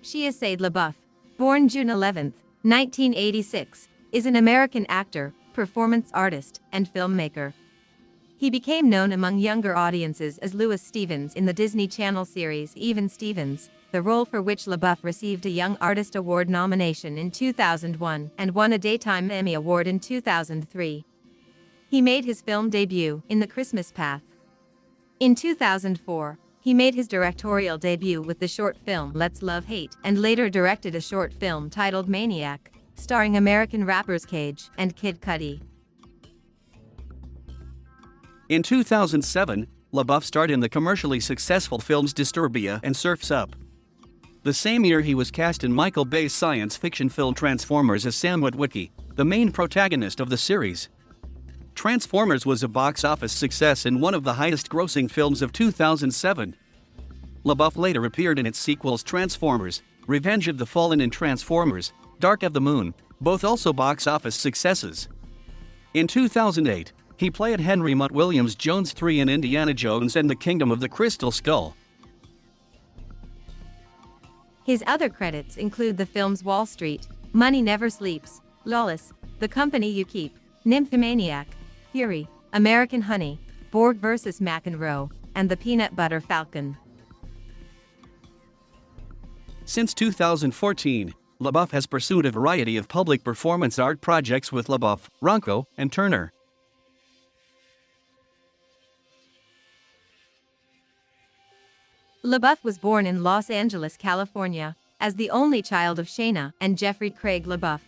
Shia LaBeouf, born June 11, 1986, is an American actor, performance artist, and filmmaker. He became known among younger audiences as Louis Stevens in the Disney Channel series Even Stevens, the role for which LaBeouf received a Young Artist Award nomination in 2001 and won a Daytime Emmy Award in 2003. He made his film debut in The Christmas Path. In 2004, he made his directorial debut with the short film Let's Love Hate and later directed a short film titled Maniac, starring American rappers Cage and Kid Cudi. In 2007, LaBeouf starred in the commercially successful films Disturbia and Surf's Up. The same year he was cast in Michael Bay's science fiction film Transformers as Sam Witwicky, the main protagonist of the series. Transformers was a box office success and one of the highest-grossing films of 2007. LaBeouf later appeared in its sequels Transformers, Revenge of the Fallen and Transformers, Dark of the Moon, both also box office successes. In 2008, he played Henry Mutt Williams Jones III in Indiana Jones and the Kingdom of the Crystal Skull. His other credits include the films Wall Street, Money Never Sleeps, Lawless, The Company You Keep, Nymphomaniac, Fury, American Honey, Borg vs. McEnroe, and The Peanut Butter Falcon. Since 2014, LaBeouf has pursued a variety of public performance art projects with LaBeouf, Ronco, and Turner. LaBeouf was born in Los Angeles, California, as the only child of Shayna and Jeffrey Craig LaBeouf.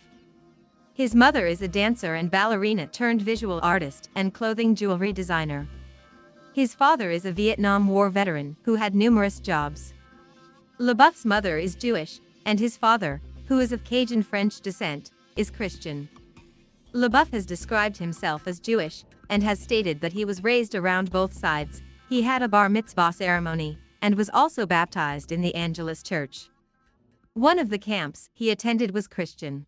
His mother is a dancer and ballerina turned visual artist and clothing jewelry designer. His father is a Vietnam War veteran who had numerous jobs. LaBeouf's mother is Jewish, and his father, who is of Cajun French descent, is Christian. LaBeouf has described himself as Jewish and has stated that he was raised around both sides. He had a bar mitzvah ceremony and was also baptized in the Angelus Church. One of the camps he attended was Christian.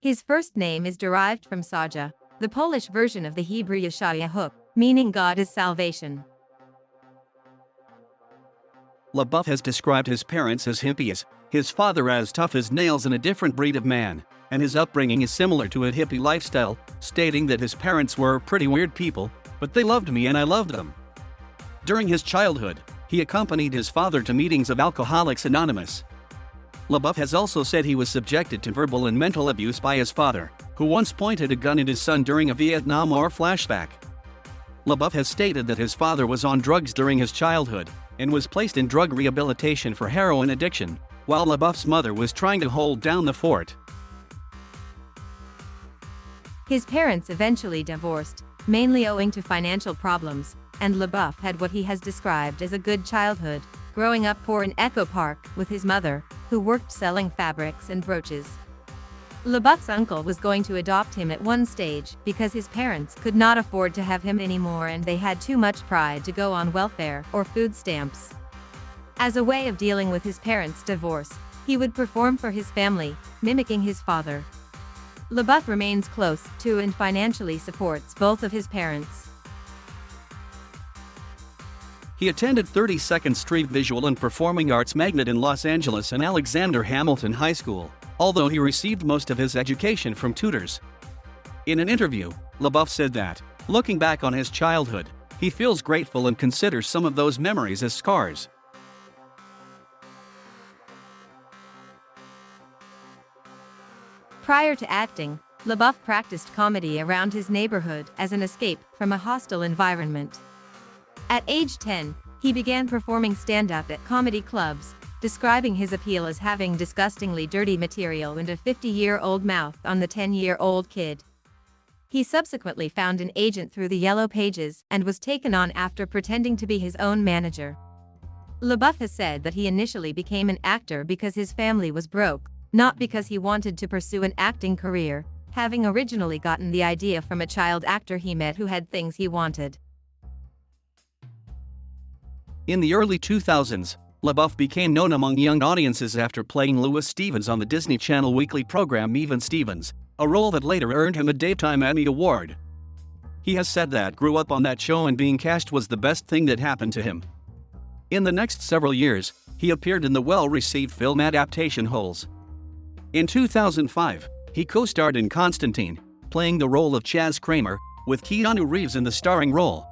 His first name is derived from Saja, the Polish version of the Hebrew Yeshayah, meaning God is salvation. LaBeouf has described his parents as hippies, his father as tough as nails and a different breed of man, and his upbringing is similar to a hippie lifestyle, stating that his parents were pretty weird people, but they loved me and I loved them. During his childhood, he accompanied his father to meetings of Alcoholics Anonymous. LaBeouf has also said he was subjected to verbal and mental abuse by his father, who once pointed a gun at his son during a Vietnam War flashback. LaBeouf has stated that his father was on drugs during his childhood and was placed in drug rehabilitation for heroin addiction, while LaBeouf's mother was trying to hold down the fort. His parents eventually divorced, mainly owing to financial problems, and LaBeouf had what he has described as a good childhood, growing up poor in Echo Park with his mother, who worked selling fabrics and brooches. LaBeouf's uncle was going to adopt him at one stage because his parents could not afford to have him anymore and they had too much pride to go on welfare or food stamps. As a way of dealing with his parents' divorce, he would perform for his family, mimicking his father. LaBeouf remains close to and financially supports both of his parents. He attended 32nd Street Visual and Performing Arts Magnet in Los Angeles and Alexander Hamilton High School, although he received most of his education from tutors. In an interview, LaBeouf said that, looking back on his childhood, he feels grateful and considers some of those memories as scars. Prior to acting, LaBeouf practiced comedy around his neighborhood as an escape from a hostile environment. At age 10, he began performing stand-up at comedy clubs, describing his appeal as having disgustingly dirty material and a 50-year-old mouth on the 10-year-old kid. He subsequently found an agent through the Yellow Pages and was taken on after pretending to be his own manager. LaBeouf has said that he initially became an actor because his family was broke, not because he wanted to pursue an acting career, having originally gotten the idea from a child actor he met who had things he wanted. In the early 2000s, LaBeouf became known among young audiences after playing Louis Stevens on the Disney Channel weekly program Even Stevens, a role that later earned him a Daytime Emmy Award. He has said that grew up on that show and being cast was the best thing that happened to him. In the next several years, he appeared in the well-received film adaptation Holes. In 2005, he co-starred in Constantine, playing the role of Chaz Kramer, with Keanu Reeves in the starring role.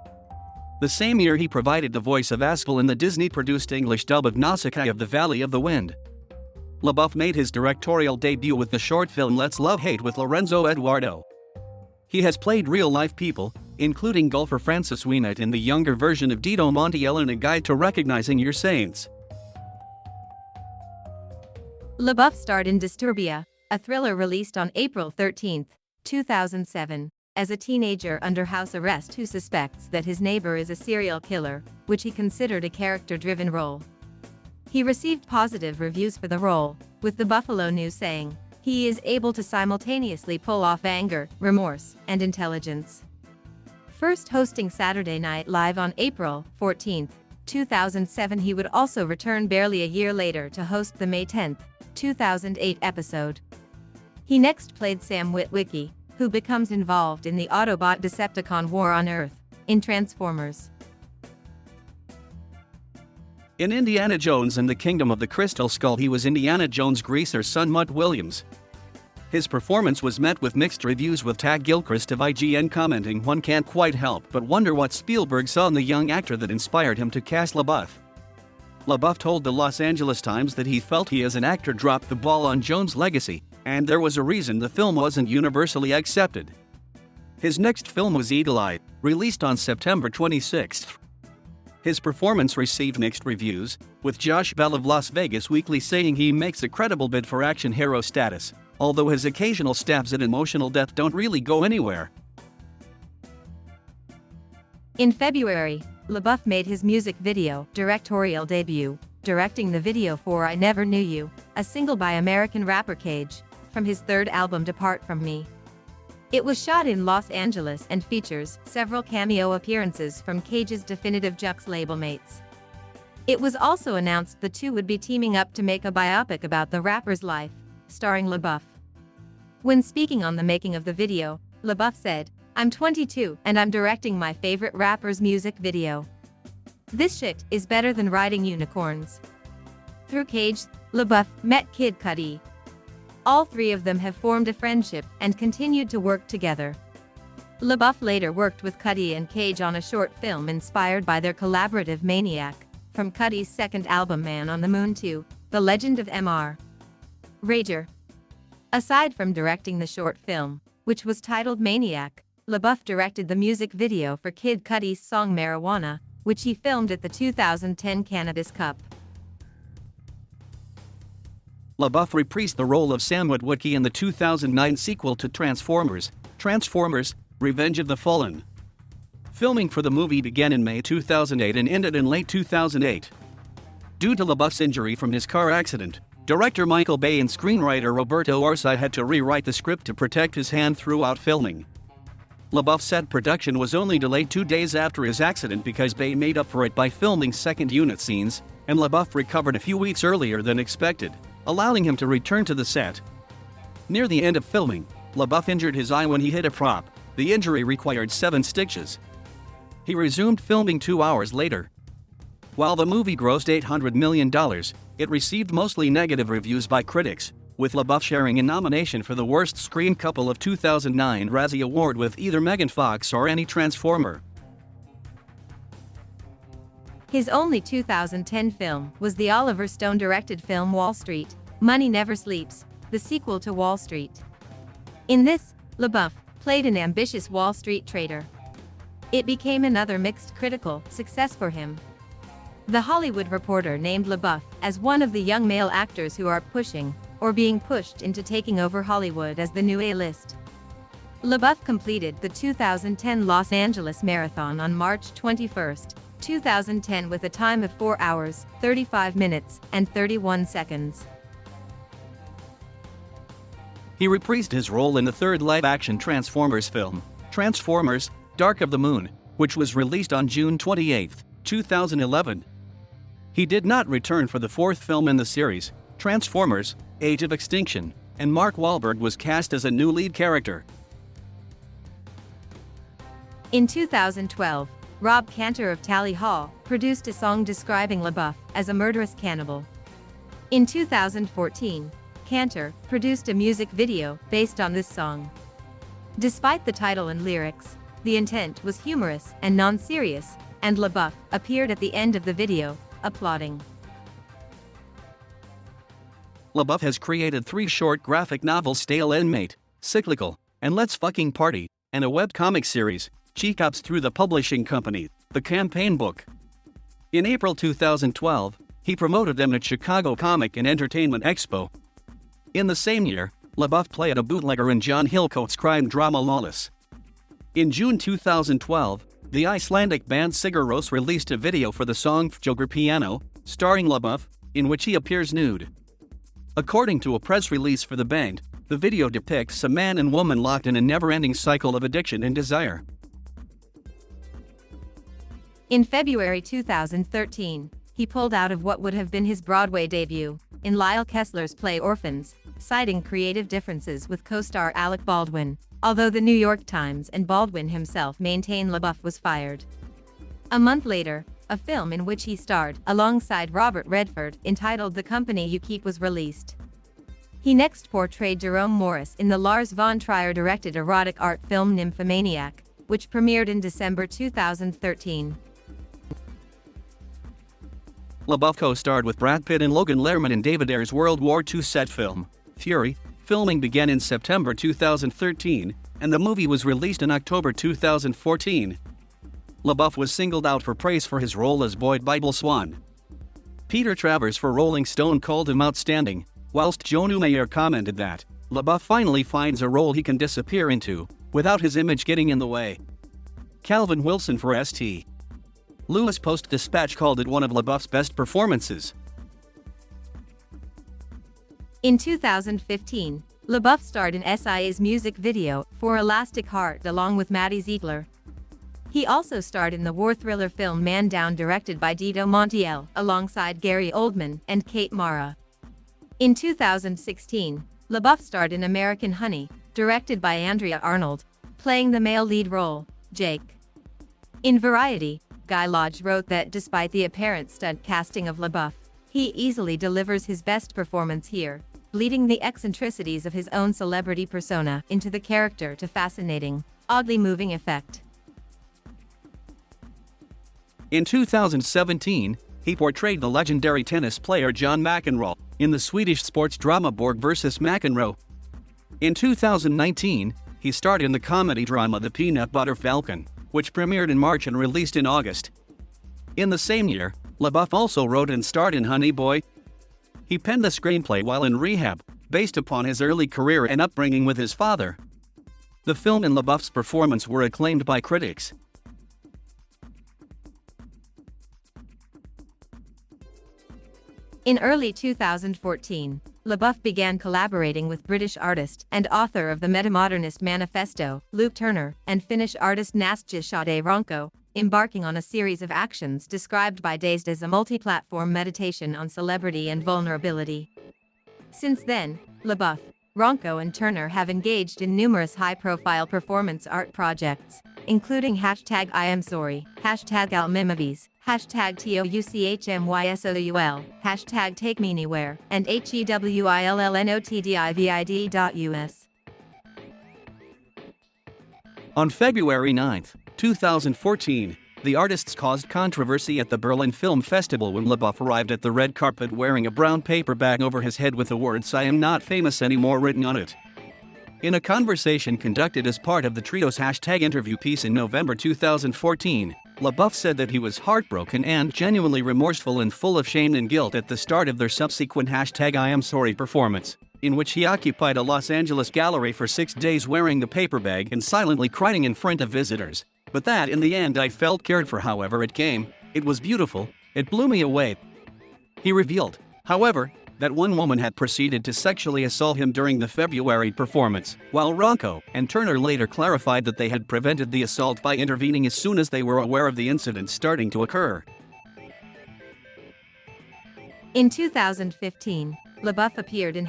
The same year he provided the voice of Aspel in the Disney-produced English dub of Nausicaa of the Valley of the Wind. LaBeouf made his directorial debut with the short film Let's Love Hate with Lorenzo Eduardo. He has played real-life people, including golfer Francis Weenet in the younger version of Dito Montiel in A Guide to Recognizing Your Saints. LaBeouf starred in Disturbia, a thriller released on April 13, 2007, as a teenager under house arrest who suspects that his neighbor is a serial killer, which he considered a character-driven role. He received positive reviews for the role, with the Buffalo News saying, "He is able to simultaneously pull off anger, remorse, and intelligence." First hosting Saturday Night Live on April 14, 2007, he would also return barely a year later to host the May 10, 2008 episode. He next played Sam Witwicky, who becomes involved in the Autobot Decepticon war on Earth, in Transformers. In Indiana Jones and the Kingdom of the Crystal Skull, he was Indiana Jones' greaser's son Mutt Williams. His performance was met with mixed reviews, with Tag Gilchrist of IGN commenting, "One can't quite help but wonder what Spielberg saw in the young actor that inspired him to cast LaBeouf." LaBeouf told the Los Angeles Times that he felt he as an actor dropped the ball on Jones' legacy, and there was a reason the film wasn't universally accepted. His next film was Eagle Eye, released on September 26. His performance received mixed reviews, with Josh Bell of Las Vegas Weekly saying he makes a credible bid for action hero status, although his occasional stabs at emotional depth don't really go anywhere. In February, LaBeouf made his music video directorial debut, directing the video for I Never Knew You, a single by American rapper Cage, from his third album Depart From Me. It was shot in Los Angeles and features several cameo appearances from Cage's Definitive Jux label mates. It was also announced the two would be teaming up to make a biopic about the rapper's life, starring LaBeouf. When speaking on the making of the video, LaBeouf said, "I'm 22 and I'm directing my favorite rapper's music video. This shit is better than riding unicorns." Through Cage, LaBeouf met Kid Cudi. All three of them have formed a friendship and continued to work together. LaBeouf later worked with Cudi and Cage on a short film inspired by their collaborative Maniac, from Cudi's second album Man on the Moon 2, The Legend of M.R. Rager. Aside from directing the short film, which was titled Maniac, LaBeouf directed the music video for Kid Cudi's song Marijuana, which he filmed at the 2010 Cannabis Cup. LaBeouf reprised the role of Sam Witwicky in the 2009 sequel to Transformers, Revenge of the Fallen. Filming for the movie began in May 2008 and ended in late 2008. Due to LaBeouf's injury from his car accident, director Michael Bay and screenwriter Roberto Orci had to rewrite the script to protect his hand throughout filming. LaBeouf said production was only delayed 2 days after his accident because Bay made up for it by filming second unit scenes, and LaBeouf recovered a few weeks earlier than expected, allowing him to return to the set. Near the end of filming, LaBeouf injured his eye when he hit a prop. The injury required 7 stitches. He resumed filming 2 hours later. While the movie grossed $800 million, it received mostly negative reviews by critics, with LaBeouf sharing a nomination for the Worst Screen Couple of 2009 Razzie Award with either Megan Fox or any Transformer. His only 2010 film was the Oliver Stone-directed film Wall Street, Money Never Sleeps, the sequel to Wall Street. In this, LaBeouf played an ambitious Wall Street trader. It became another mixed critical success for him. The Hollywood Reporter named LaBeouf as one of the young male actors who are pushing, or being pushed into taking over Hollywood as the new A-list. LaBeouf completed the 2010 Los Angeles Marathon on March 21, 2010 with a time of 4 hours, 35 minutes, and 31 seconds. He reprised his role in the third live-action Transformers film, Transformers: Dark of the Moon, which was released on June 28, 2011. He did not return for the fourth film in the series, Transformers: Age of Extinction, and Mark Wahlberg was cast as a new lead character. In 2012, Rob Cantor of Tally Hall, produced a song describing LaBeouf as a murderous cannibal. In 2014, Cantor produced a music video based on this song. Despite the title and lyrics, the intent was humorous and non-serious, and LaBeouf appeared at the end of the video, applauding. LaBeouf has created 3 short graphic novels: Stale Inmate, Cyclical, and Let's Fucking Party, and a webcomic series, Cheek Ups, through the publishing company, The Campaign Book. In April 2012, he promoted them at Chicago Comic and Entertainment Expo. In the same year, LaBeouf played a bootlegger in John Hillcoat's crime drama Lawless. In June 2012, the Icelandic band Sigur Rós released a video for the song Fjogur Piano, starring LaBeouf, in which he appears nude. According to a press release for the band, the video depicts a man and woman locked in a never-ending cycle of addiction and desire. In February 2013, he pulled out of what would have been his Broadway debut in Lyle Kessler's play Orphans, citing creative differences with co-star Alec Baldwin, although the New York Times and Baldwin himself maintain LaBeouf was fired. A month later, a film in which he starred alongside Robert Redford entitled The Company You Keep was released. He next portrayed Jerome Morris in the Lars von Trier-directed erotic art film Nymphomaniac, which premiered in December 2013. LaBeouf co-starred with Brad Pitt and Logan Lerman in David Ayer's World War II set film, Fury. Filming began in September 2013, and the movie was released in October 2014. LaBeouf was singled out for praise for his role as Boyd Bible Swan. Peter Travers for Rolling Stone called him outstanding, whilst Joan Umair commented that LaBeouf finally finds a role he can disappear into, without his image getting in the way. Calvin Wilson for St. Louis Post-Dispatch called it one of LaBeouf's best performances. In 2015, LaBeouf starred in SIA's music video for Elastic Heart along with Maddie Ziegler. He also starred in the war thriller film Man Down, directed by Dido Montiel, alongside Gary Oldman and Kate Mara. In 2016, LaBeouf starred in American Honey, directed by Andrea Arnold, playing the male lead role, Jake. In Variety, Guy Lodge wrote that despite the apparent stunt casting of LaBeouf, he easily delivers his best performance here, bleeding the eccentricities of his own celebrity persona into the character to fascinating, oddly moving effect. In 2017, he portrayed the legendary tennis player John McEnroe in the Swedish sports drama Borg vs. McEnroe. In 2019, he starred in the comedy drama The Peanut Butter Falcon, which premiered in March and released in August. In the same year, LaBeouf also wrote and starred in Honey Boy. He penned the screenplay while in rehab, based upon his early career and upbringing with his father. The film and LaBeouf's performance were acclaimed by critics. In early 2014, LaBeouf began collaborating with British artist and author of the Metamodernist Manifesto, Luke Turner, and Finnish artist Nastja Sade Ronko, embarking on a series of actions described by Dazed as a multi-platform meditation on celebrity and vulnerability. Since then, LaBeouf, Ronko and Turner have engaged in numerous high-profile performance art projects, including #IamSorry, #AlMimovies, #TOUCHMYSOUL, #TakeMeAnywhere, and HEWILLNOTDIVID.US. On February 9, 2014, the artists caused controversy at the Berlin Film Festival when LaBeouf arrived at the red carpet wearing a brown paper bag over his head with the words "I am not famous anymore" written on it. In a conversation conducted as part of the trio's #interview piece in November 2014, LaBeouf said that he was heartbroken and genuinely remorseful and full of shame and guilt at the start of their subsequent #IamSorry performance, in which he occupied a Los Angeles gallery for 6 days wearing the paper bag and silently crying in front of visitors. But that in the end I felt cared for however it came. It was beautiful, it blew me away. He revealed, however, that one woman had proceeded to sexually assault him during the February performance, while Ronko and Turner later clarified that they had prevented the assault by intervening as soon as they were aware of the incident starting to occur. In 2015, LaBeouf appeared in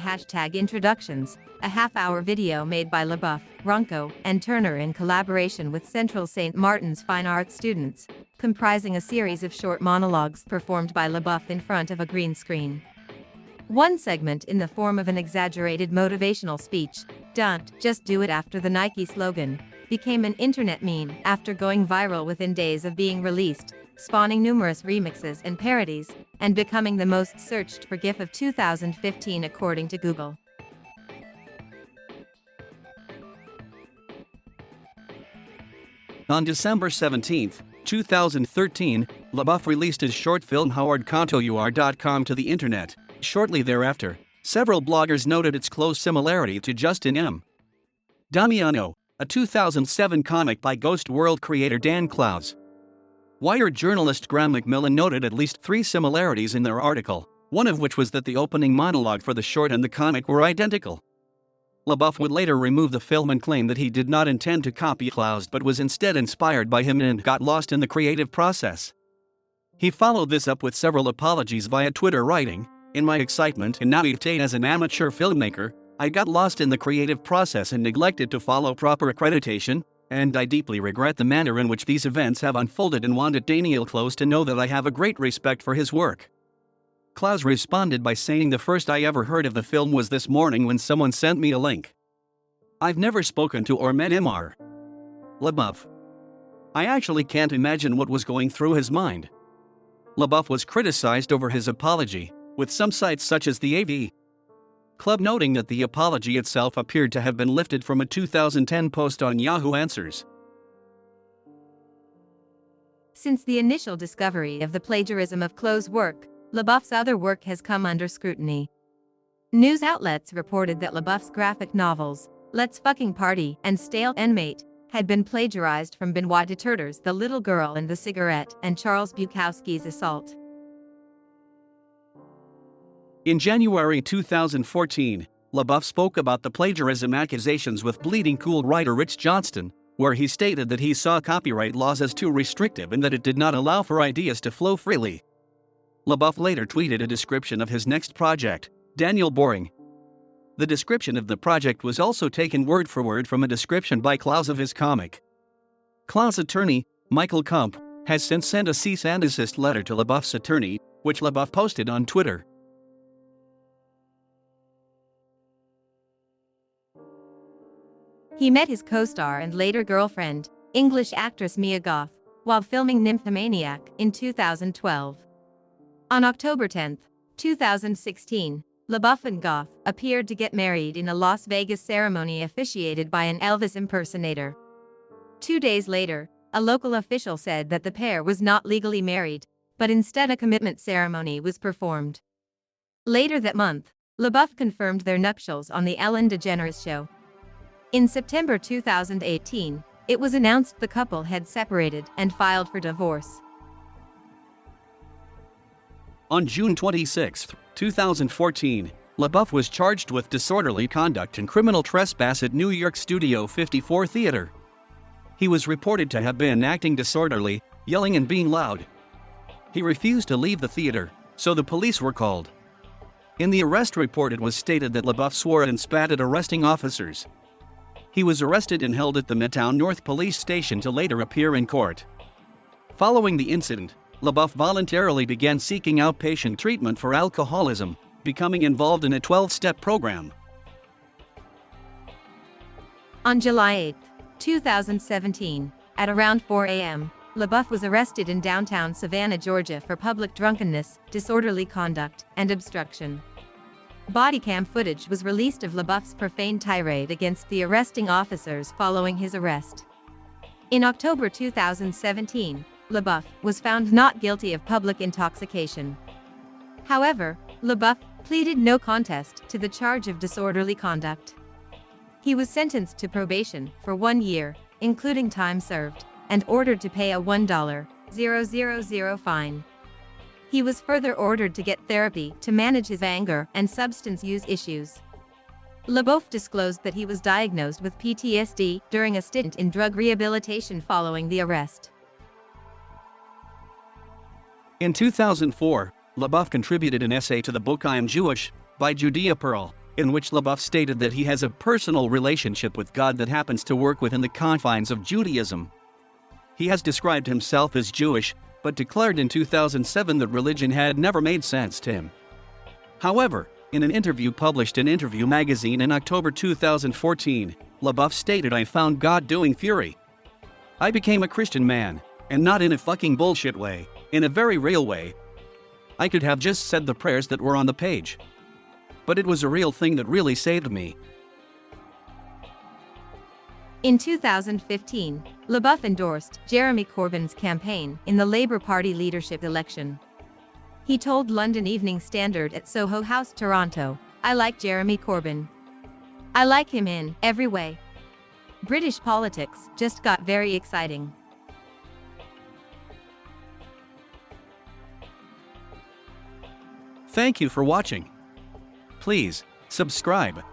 #Introductions, a half-hour video made by LaBeouf, Ronco, and Turner in collaboration with Central St. Martin's Fine Arts students, comprising a series of short monologues performed by LaBeouf in front of a green screen. One segment in the form of an exaggerated motivational speech, "Don't just do it," after the Nike slogan, became an internet meme after going viral within days of being released, spawning numerous remixes and parodies, and becoming the most searched for GIF of 2015 according to Google. On December 17, 2013, LaBeouf released his short film HowardCantoUR.com to the internet. Shortly thereafter, several bloggers noted its close similarity to Justin M. Damiano, a 2007 comic by Ghost World creator Dan Clowes. Wired journalist Graham McMillan noted at least 3 similarities in their article, one of which was that the opening monologue for the short and the comic were identical. LaBeouf would later remove the film and claim that he did not intend to copy Clowes but was instead inspired by him and got lost in the creative process. He followed this up with several apologies via Twitter, writing, "In my excitement and naivete as an amateur filmmaker, I got lost in the creative process and neglected to follow proper accreditation, and I deeply regret the manner in which these events have unfolded and wanted Daniel Clowes to know that I have a great respect for his work." Clowes responded by saying, "The first I ever heard of the film was this morning when someone sent me a link. I've never spoken to or met Mr. LaBeouf. I actually can't imagine what was going through his mind." LaBeouf was criticized over his apology, with some sites such as the AV Club noting that the apology itself appeared to have been lifted from a 2010 post on Yahoo Answers. Since the initial discovery of the plagiarism of Clowes' work, LaBeouf's other work has come under scrutiny. News outlets reported that LaBeouf's graphic novels, Let's Fucking Party and Stale Inmate, had been plagiarized from Benoit Duterre's The Little Girl and the Cigarette and Charles Bukowski's Assault. In January 2014, LaBeouf spoke about the plagiarism accusations with Bleeding Cool writer Rich Johnston, where he stated that he saw copyright laws as too restrictive and that it did not allow for ideas to flow freely. LaBeouf later tweeted a description of his next project, Daniel Boring. The description of the project was also taken word for word from a description by Clowes of his comic. Clowes' attorney, Michael Kump, has since sent a cease and desist letter to LaBeouf's attorney, which LaBeouf posted on Twitter. He met his co-star and later girlfriend, English actress Mia Goth, while filming Nymphomaniac in 2012. On October 10, 2016, LaBeouf and Goth appeared to get married in a Las Vegas ceremony officiated by an Elvis impersonator. 2 days later, a local official said that the pair was not legally married, but instead a commitment ceremony was performed. Later that month, LaBeouf confirmed their nuptials on The Ellen DeGeneres Show. In September 2018, it was announced the couple had separated and filed for divorce. On June 26, 2014, LaBeouf was charged with disorderly conduct and criminal trespass at New York Studio 54 Theater. He was reported to have been acting disorderly, yelling and being loud. He refused to leave the theater, so the police were called. In the arrest report, it was stated that LaBeouf swore and spat at arresting officers. He was arrested and held at the Midtown North Police Station to later appear in court. Following the incident, LaBeouf voluntarily began seeking outpatient treatment for alcoholism, becoming involved in a 12-step program. On July 8, 2017, at around 4 a.m., LaBeouf was arrested in downtown Savannah, Georgia for public drunkenness, disorderly conduct, and obstruction. Body cam footage was released of LaBeouf's profane tirade against the arresting officers following his arrest. In October 2017, LaBeouf was found not guilty of public intoxication. However, LaBeouf pleaded no contest to the charge of disorderly conduct. He was sentenced to probation for 1 year, including time served, and ordered to pay a $1,000 fine. He was further ordered to get therapy to manage his anger and substance use issues. LaBeouf disclosed that he was diagnosed with PTSD during a stint in drug rehabilitation following the arrest. In 2004, LaBeouf contributed an essay to the book I Am Jewish, by Judea Pearl, in which LaBeouf stated that he has a personal relationship with God that happens to work within the confines of Judaism. He has described himself as Jewish, but declared in 2007 that religion had never made sense to him. However, in an interview published in Interview magazine in October 2014, LaBeouf stated, "I found God doing fury. I became a Christian man, and not in a fucking bullshit way, in a very real way. I could have just said the prayers that were on the page. But it was a real thing that really saved me." In 2015, LaBeouf endorsed Jeremy Corbyn's campaign in the Labour Party leadership election. He told London Evening Standard at Soho House, Toronto, "I like Jeremy Corbyn. I like him in every way. British politics just got very exciting." Thank you for watching. Please subscribe.